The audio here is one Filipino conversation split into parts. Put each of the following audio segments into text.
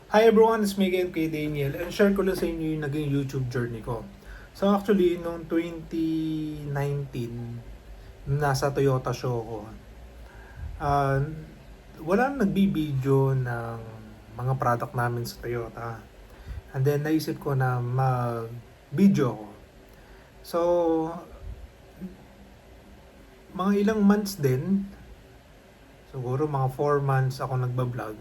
Hi everyone, it's me again kay Daniel and share ko lang sa inyo yung naging YouTube journey ko. So actually, noong 2019, nasa Toyota show ko, ah, walang nagbibideo ng mga product namin sa Toyota. And then naisip ko na mag-video ko. So, mga ilang months din, siguro mga 4 months ako nagbablog.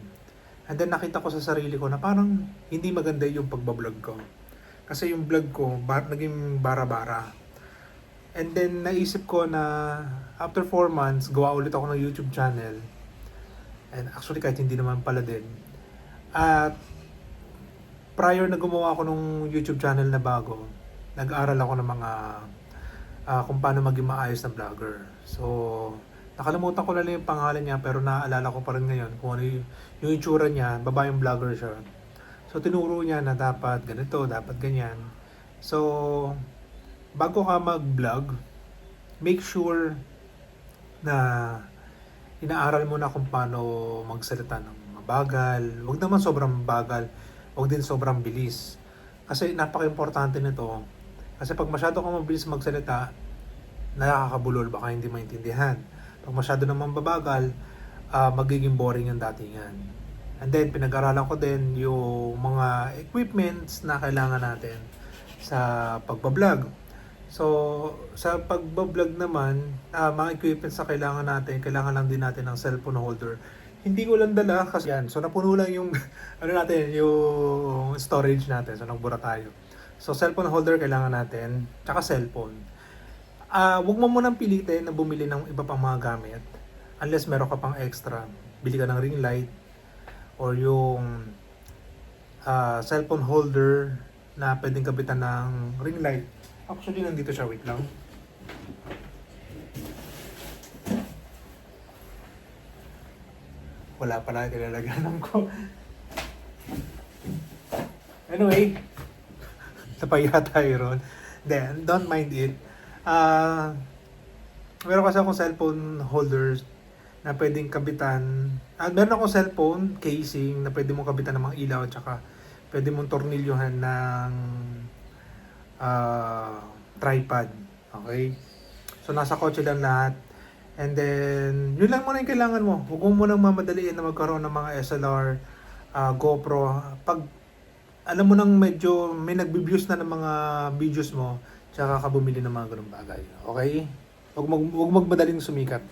And then nakita ko sa sarili ko na parang hindi maganda yung pagbablog ko. Kasi yung vlog ko, naging bara-bara. And then naisip ko na after 4 months, gawa ulit ako ng YouTube channel. And actually kahit hindi naman pala din. At prior na gumawa ako ng YouTube channel na bago, nag-aral ako ng mga kung paano maging maayos na vlogger. So, nakalimutan ko na lang yung pangalan niya pero naaalala ko pa rin ngayon kung ano yung itsura niya, babaeng vlogger siya. So, tinuro niya na dapat ganito, dapat ganyan. So, bago ka mag-vlog, make sure na inaaral mo na kung paano magsalita ng mabagal. Huwag naman sobrang bagal, huwag din sobrang bilis. Kasi napaka-importante nito. Kasi pag masyado kang mabilis magsalita, nakakabulol, baka hindi maintindihan. Pag masyado naman babagal, magiging boring yung datingan. And then, pinag-aralan ko din yung mga equipments na kailangan natin sa pagbablog. So, sa pagbablog naman, mga equipments na kailangan natin, kailangan lang din natin ng cellphone holder. Hindi ko lang dala kasi yan. So, napuno lang yung, ano natin, yung storage natin. So, nagbura tayo. So, cellphone holder kailangan natin, tsaka cellphone. Huwag mo munang pilitin na bumili ng iba pang mga gamit unless meron ka pang extra. Bili ka ng ring light or yung cellphone holder na pwedeng kabitan ng ring light. Actually, nandito siya. Wait lang. Wala pala, nilalaganan ko. Anyway, napaya tayo ron. Then, don't mind it. Meron kasi akong cellphone holders na pwedeng kabitan. Meron akong cellphone casing na pwede mong kabitan ng mga ilaw at saka pwede mong tornilyohan ng tripod. Okay? So, nasa kotse lang lahat. And then, yun lang muna yung kailangan mo. Huwag mo munang mamadaliin na magkaroon ng mga SLR, GoPro. Pag alam mo nang medyo may nagbi-views na ng mga videos mo, tsaka ka bumili ng mga ganung bagay. Okay? Huwag magmadaling sumikat.